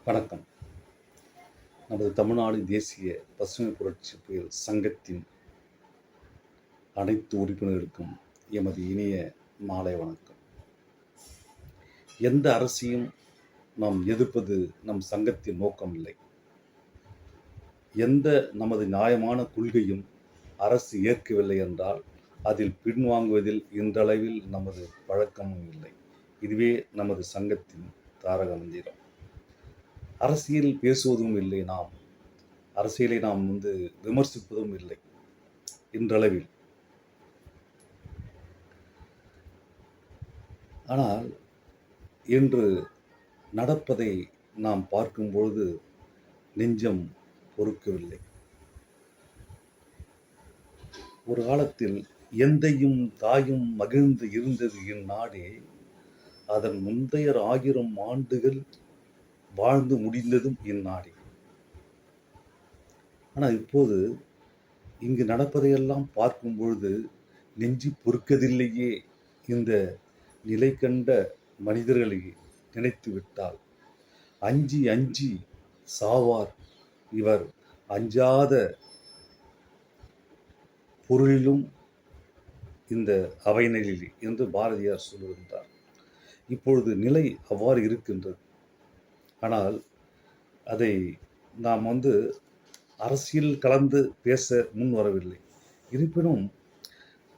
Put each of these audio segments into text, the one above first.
வணக்கம். நமது தமிழ்நாடு தேசிய பசுமை புரட்சி புயல் சங்கத்தின் அனைத்து உறுப்பினர்களுக்கும் எமது இனிய மாலை வணக்கம். எந்த அரசையும் நாம் எதிர்ப்பது நம் சங்கத்தின் நோக்கம் இல்லை. எந்த நமது நியாயமான கொள்கையும் அரசு ஏற்கவில்லை என்றால் அதில் பின்வாங்குவதில் இன்றளவில் நமது பழக்கமும் இல்லை. இதுவே நமது சங்கத்தின் தாரக மந்திரம். அரசியல் பேசுவதும் இல்லை. அரசியலை நாம் விமர்சிப்பதும் இல்லை இன்றளவில். ஆனால் இன்று நடப்பதை நாம் பார்க்கும்பொழுது நெஞ்சம் பொறுக்கவில்லை. ஒரு காலத்தில் எந்தையும் தாயும் மகிழ்ந்து இருந்தது இந்நாடே, அதன் முந்தைய 1000 ஆண்டுகள் வாழ்ந்து முடிந்ததும் இந்நாடே. ஆனால் இப்போது இங்கு நடப்பதையெல்லாம் பார்க்கும் பொழுது நெஞ்சு பொறுக்கதில்லையே. இந்த நிலை கண்ட மனிதர்களை நினைத்து விட்டால் அஞ்சி அஞ்சி சாவார் இவர், அஞ்சாத பொருளிலும் இந்த அவைநிலை என்று பாரதியார் சொல்லுகின்றார். இப்பொழுது நிலை அவ்வாறு இருக்கின்றது. ஆனால் அதை நாம் அரசியல் கலந்து பேச முன் வரவில்லை. இருப்பினும்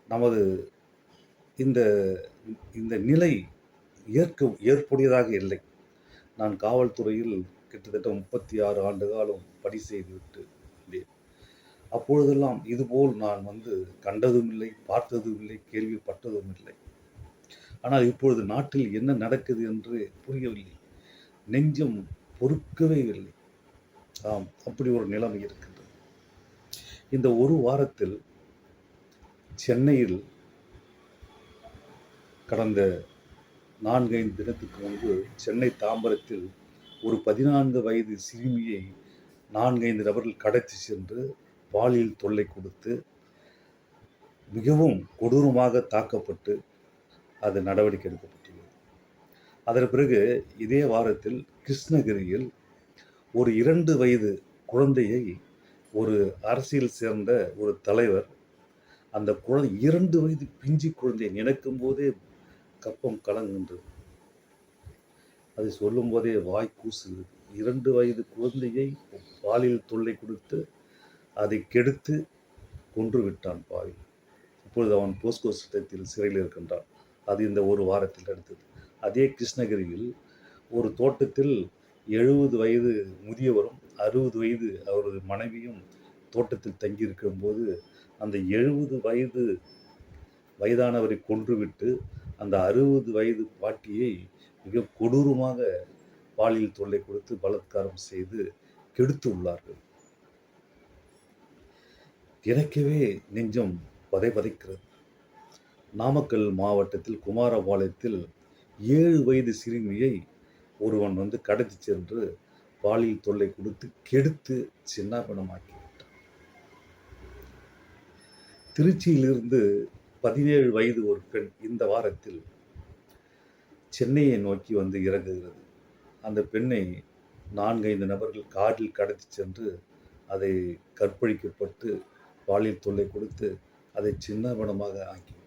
நமது இந்த இந்த நிலை ஏற்புடையதாக இல்லை. நான் காவல்துறையில் கிட்டத்தட்ட 36 ஆண்டு காலம் பணி செய்துவிட்டு வந்தேன். அப்பொழுதெல்லாம் இதுபோல் நான் கண்டதும் இல்லை, பார்த்ததும் இல்லை, கேள்விப்பட்டதும் இல்லை. ஆனால் இப்பொழுது நாட்டில் என்ன நடக்குது என்று புரியவில்லை. நெஞ்சம் பொறுக்கவே இல்லை. ஆம், அப்படி ஒரு நிலைமை இருக்கின்றது. இந்த ஒரு வாரத்தில் சென்னையில் கடந்த 4-5 தினத்துக்கு முன்பு சென்னை தாம்பரத்தில் ஒரு 14 வயது சிறுமியை 4-5 நபர்கள் கடத்தி சென்று பாலியல் தொல்லை கொடுத்து மிகவும் கொடூரமாக தாக்கப்பட்டு அது நடவடிக்கை எடுக்கப்பட்டுள்ளது. அதன் பிறகு இதே வாரத்தில் கிருஷ்ணகிரியில் ஒரு 2 வயது குழந்தையை ஒரு அரசியல் சேர்ந்த ஒரு தலைவர், அந்த குழந்தை 2 வயது பிஞ்சு குழந்தையை நினைக்கும் போதே கப்பம் கலங்குகின்றது. அதை சொல்லும் போதே வாய் கூசுகிறது. 2 வயது குழந்தையை பாலியல் தொல்லை கொடுத்து அதை கெடுத்து கொன்று விட்டான் பாவி. இப்பொழுது அவன் போஸ்கோ சட்டத்தில் சிறையில் இருக்கின்றான். அது இந்த ஒரு வாரத்தில் நடந்தது. அதே கிருஷ்ணகிரியில் ஒரு தோட்டத்தில் 70 வயது முதியவரும் 60 வயது அவரது மனைவியும் தோட்டத்தில் தங்கியிருக்கும் போது அந்த 70 வயதானவரை கொன்றுவிட்டு அந்த 60 வயது பாட்டியை மிக கொடூரமாக பாலியல் தொல்லை கொடுத்து பலாத்காரம் செய்து கெடுத்து உள்ளார்கள். எனக்கவே நெஞ்சம் பதைக்கிறது. நாமக்கல் மாவட்டத்தில் குமாரபாளையத்தில் 7 வயது சிறுமியை ஒருவன் கடத்தி சென்று பாலியல் தொல்லை கொடுத்து கெடுத்து சின்னாபின்னமாக்கிவிட்டான். திருச்சியிலிருந்து 17 வயது ஒரு பெண் இந்த வாரத்தில் சென்னையை நோக்கி இறங்குகிறது. அந்த பெண்ணை 4-5 நபர்கள் காரில் கடத்தி சென்று அதை கற்பழிக்கப்பட்டு பாலியல் தொல்லை கொடுத்து அதை சின்னாபின்னமாக ஆக்கிவிட்டார்.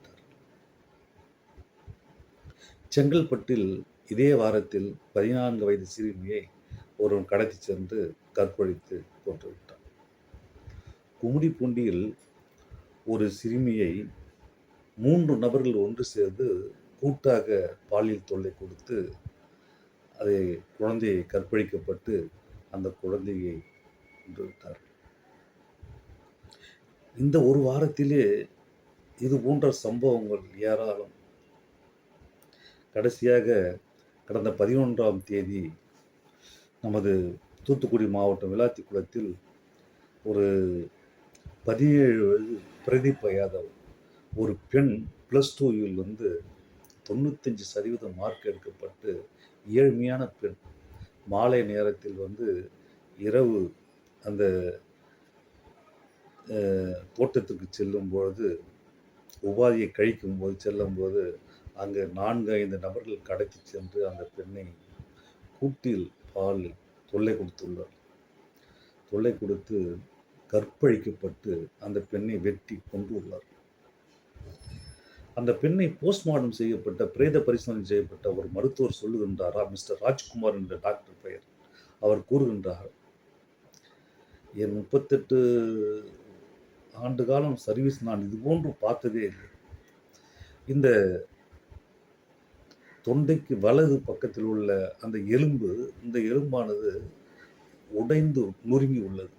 செங்கல்பட்டில் இதே வாரத்தில் 14 வயது சிறுமியை ஒருவன் கடத்தி சென்று கற்பழித்து கொன்றுவிட்டான். கும்மிடிப்பூண்டியில் ஒரு சிறுமியை 3 நபர்கள் ஒன்று சேர்ந்து கூட்டாக பாலியல் தொல்லை கொடுத்து அதை குழந்தையை கற்பழிக்கப்பட்டு அந்த குழந்தையை கொன்றுவிட்டார். இந்த ஒரு வாரத்திலே இது போன்ற சம்பவங்கள் ஏராளம். கடைசியாக கடந்த 11ஆம் தேதி நமது தூத்துக்குடி மாவட்டம் விளாத்திக்குளத்தில் ஒரு 17 வயது பிரதீப் யாதவ் ஒரு பெண் +2வில் 95% மார்க் எடுக்கப்பட்டு ஏழ்மையான பெண் மாலை நேரத்தில் இரவு அந்த தோட்டத்துக்கு செல்லும் பொழுது உபாதியை கழிக்கும்போது செல்லும்போது அங்கே 4-5 நபர்கள் கடத்தி சென்று அந்த பெண்ணை கூட்டில் பால் தொல்லை கொடுத்துள்ளார். தொல்லை கொடுத்து கற்பழிக்கப்பட்டு அந்த பெண்ணை வெட்டி கொன்றுள்ளார். அந்த பெண்ணை போஸ்ட்மார்ட்டம் செய்யப்பட்ட, பிரேத பரிசோதனை செய்யப்பட்ட ஒரு மருத்துவர் சொல்லுகின்றாரா, மிஸ்டர் ராஜ்குமார் என்ற டாக்டர் பெயர். அவர் கூறுகின்றார், என் 38 ஆண்டு காலம் சர்வீஸ் நான் இது போன்று பார்த்ததே இல்லை. இந்த தொண்டைக்கு வலது பக்கத்தில் உள்ள அந்த எலும்பு, இந்த எலும்பானது உடைந்து நொறுங்கி உள்ளது.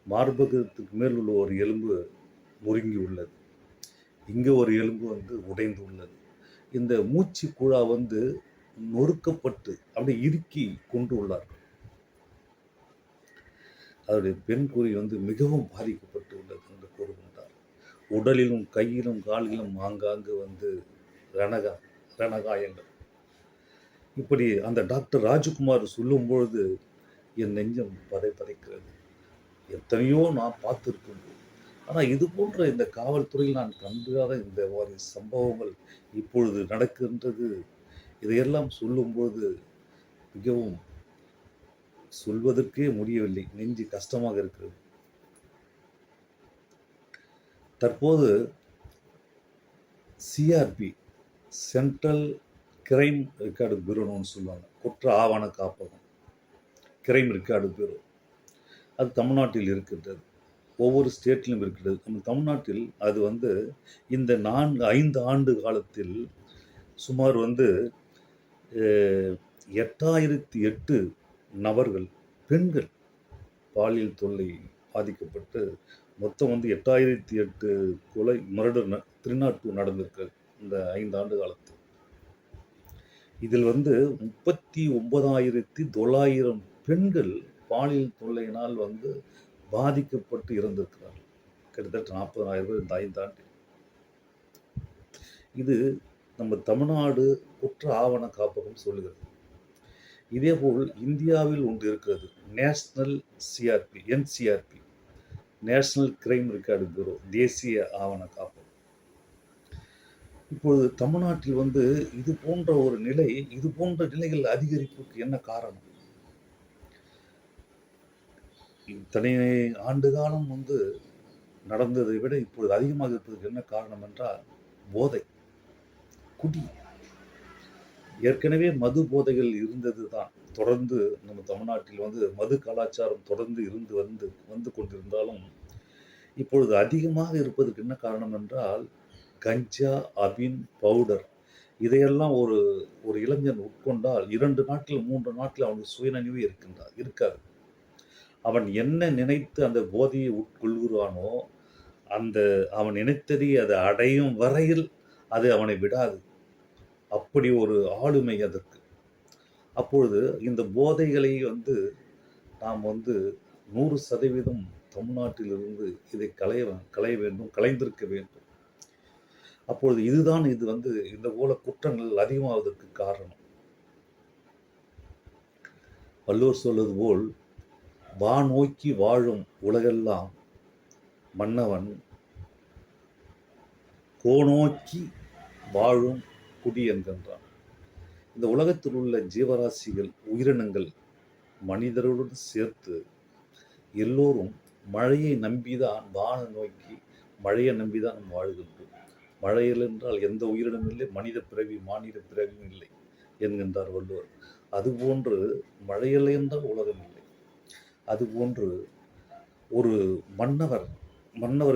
மார்பகத்துக்கு மேல் உள்ள ஒரு எலும்பு நொறுங்கி உள்ளது. இங்கே ஒரு எலும்பு உடைந்து உள்ளது. இந்த மூச்சு குழா நொறுக்கப்பட்டு அப்படி இறுக்கி கொண்டு உள்ளார். அவருடைய பெண் குறி மிகவும் பாதிக்கப்பட்டு உள்ளது என்று கூறுகின்றார். உடலிலும் கையிலும் காலிலும் ஆங்காங்கு ரணகாயங்கள். இப்படி அந்த டாக்டர் ராஜ்குமார் சொல்லும் பொழுது என் நெஞ்சம் பதைக்கிறது. எத்தனையோ நான் பார்த்திருக்கேன். ஆனால் இது போன்ற இந்த காவல்துறையில் நான் கண்டாத இந்த மாதிரி சம்பவங்கள் இப்பொழுது நடக்கின்றது. இதையெல்லாம் சொல்லும்போது மிகவும் சொல்வதற்கே முடியவில்லை. நெஞ்சு கஷ்டமாக இருக்கிறது. தற்போது சிஆர்பி, சென்ட்ரல் கிரைம் ரெக்கார்டு பியூரோன்னு சொல்லுவாங்க, குற்ற ஆவண காப்பகம், கிரைம் ரெக்கார்டு பியூரோ, அது தமிழ்நாட்டில் இருக்கின்றது. ஒவ்வொரு ஸ்டேட்டிலும் இருக்கிறது. நம்ம தமிழ்நாட்டில் அது இந்த 5 ஆண்டு காலத்தில் சுமார் 8008 நபர்கள், பெண்கள் பாலியல் தொல்லை பாதிக்கப்பட்டு மொத்தம் 8008 கொலை, மர்டர் 302 நடந்திருக்கிறது இந்த 5 ஆண்டு காலத்தில். இதில் 39,900 பெண்கள் பாலியல் தொல்லையினால் பாதிக்கப்பட்டு இறந்திருக்கிறார்கள். கிட்டத்தட்ட 40,000 பேர் இந்த 5 ஆண்டு. இது நம்ம தமிழ்நாடு குற்ற ஆவண காப்பகம் சொல்லுகிறது. இதேபோல் இந்தியாவில் ஒன்று இருக்கிறது, national CRP, NCRP, national crime record bureau, தேசிய ஆவண காப்பகம். இப்பொழுது தமிழ்நாட்டில் இது போன்ற ஒரு நிலை, இது போன்ற நிலைகள் அதிகரிப்புக்கு என்ன காரணம்? இத்தனை ஆண்டு காலம் நடந்ததை விட இப்பொழுது அதிகமாக இருப்பதற்கு என்ன காரணம் என்றால் போதை, குடி. ஏற்கனவே மது போதைகள் இருந்தது தான். தொடர்ந்து நம்ம தமிழ்நாட்டில் மது கலாச்சாரம் தொடர்ந்து வந்து கொண்டிருந்தாலும் இப்பொழுது அதிகமாக இருப்பதற்கு என்ன காரணம் என்றால் கஞ்சா, அபின், பவுடர், இதையெல்லாம் ஒரு இளைஞன் உட்கொண்டால் 2 நாட்கள் 3 நாட்கள் அவனுக்கு சுயநினைவே இருக்காது. அவன் என்ன நினைத்து அந்த போதையை உட்கொள்கிறானோ, அவன் நினைத்ததை அதை அடையும் வரையில் அது அவனை விடாது. அப்படி ஒரு ஆளுமை அதற்கு. அப்பொழுது இந்த போதைகளை நாம் 100% தமிழ்நாட்டிலிருந்து இதை களைய வேண்டும், களைந்திருக்க வேண்டும். அப்பொழுது இதுதான் இந்த போல குற்றங்கள் அதிகமாவதற்கு காரணம். வள்ளுவர் சொல்வது போல், வானோக்கி வாழும் உலகெல்லாம் மன்னவன், கோநோக்கி வாழும் குடி என்கின்றான். இந்த உலகத்தில் உள்ள ஜீவராசிகள், உயிரினங்கள், மனிதருடன் சேர்த்து எல்லோரும் மழையை நம்பிதான், வான நோக்கி மழையை நம்பிதான் நாம் வாழ்கின்றோம். மழையில் என்றால் எந்த உயிரினமும் இல்லை, மனித பிறவி, மானிட பிறவியும் இல்லை என்கின்றார் வள்ளுவர். அதுபோன்று மழையில்லை என்றால் உலகம் இல்லை. அதுபோன்று ஒரு மன்னவர்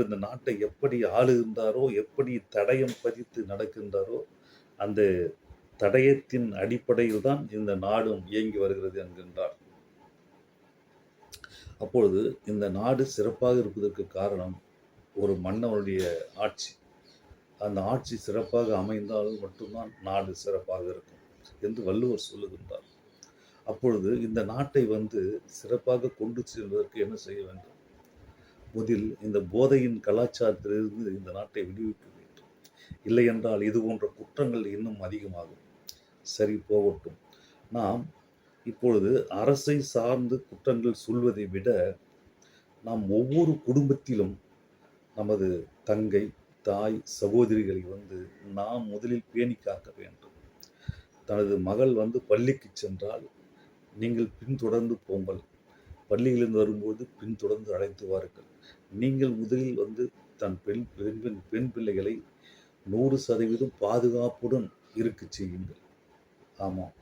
இந்த நாட்டை எப்படி ஆளுகின்றாரோ, எப்படி தடயம் பதித்து நடக்கின்றாரோ, அந்த தடயத்தின் அடிப்படையில் தான் இந்த நாடும் இயங்கி வருகிறது என்கின்றார். அப்பொழுது இந்த நாடு சிறப்பாக இருப்பதற்கு காரணம் ஒரு மன்னவனுடைய ஆட்சி. அந்த ஆட்சி சிறப்பாக அமைந்தால் மட்டும்தான் நாடு சிறப்பாக இருக்கும் என்று வள்ளுவர் சொல்லுகின்றார். அப்பொழுது இந்த நாட்டை சிறப்பாக கொண்டு செல்வதற்கு என்ன செய்ய வேண்டும்? முதலில் இந்த போதையின் கலாச்சாரத்திலிருந்து இந்த நாட்டை விடுவிக்க வேண்டும். இல்லை என்றால் இது போன்ற குற்றங்கள் இன்னும் அதிகமாகும். சரி, போகட்டும். நாம் இப்பொழுது அரசை சார்ந்து குற்றங்கள் சொல்வதை விட நாம் ஒவ்வொரு குடும்பத்திலும் நமது தங்கை, தாய், சகோதரிகளை நாம் முதலில் பேணி காக்க வேண்டும். தனது மகள் பள்ளிக்கு சென்றால் நீங்கள் பின்தொடர்ந்து போங்கள். பள்ளியிலிருந்து வரும்போது பின்தொடர்ந்து அழைத்து வாருங்கள். நீங்கள் முதலில் வந்து தன் பெண் பிள்ளைகளை 100% பாதுகாப்புடன் இருக்கச் செய்யுங்கள். ஆமாம்.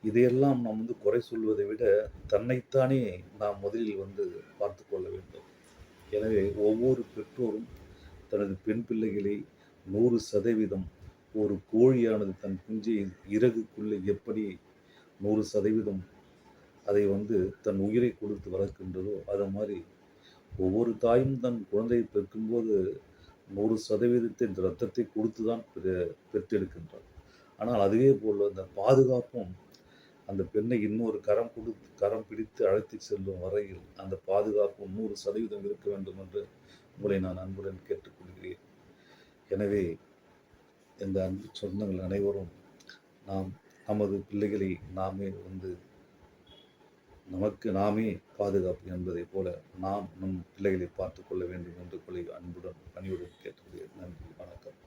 இதையெல்லாம் நாம் வந்து குறை சொல்வதை விட, தன்னைத்தானே நாம் முதலில் வந்து பார்த்துக் கொள்ள வேண்டும். எனவே ஒவ்வொரு பெற்றோரும் தனது பெண் பிள்ளைகளை 100% ஒரு கோழியானது தன் குஞ்சை இறகுக்குள்ளே எப்படி 100% அதை வந்து தன் உயிரை கொடுத்து வளர்க்கின்றதோ, அது மாரி ஒவ்வொரு தாயும் தன் குழந்தையை பெற்கும்போது 100% இந்த ரத்தத்தை கொடுத்து தான் பெற்றெடுக்கின்றார். ஆனால் அதுவே போல அந்த பாதுகாப்பும் அந்த பெண்ணை இன்னொரு கரம் பிடித்து அழைத்துச் செல்லும் வரையில் அந்த பாதுகாப்பு 100% இருக்க வேண்டும் என்று உங்களை நான் அன்புடன் கேட்டுக்கொள்கிறேன். எனவே இந்த அன்பு சொந்தங்கள் அனைவரும் நாம் நமது பிள்ளைகளை நாமே வந்து நமக்கு நாமே பாதுகாப்பு என்பதை போல நாம் நம் பிள்ளைகளை பார்த்துக் கொள்ள வேண்டும் என்று அன்புடன் பணியுடன் கேட்டுக்கொள்கிறேன். நன்றி, வணக்கம்.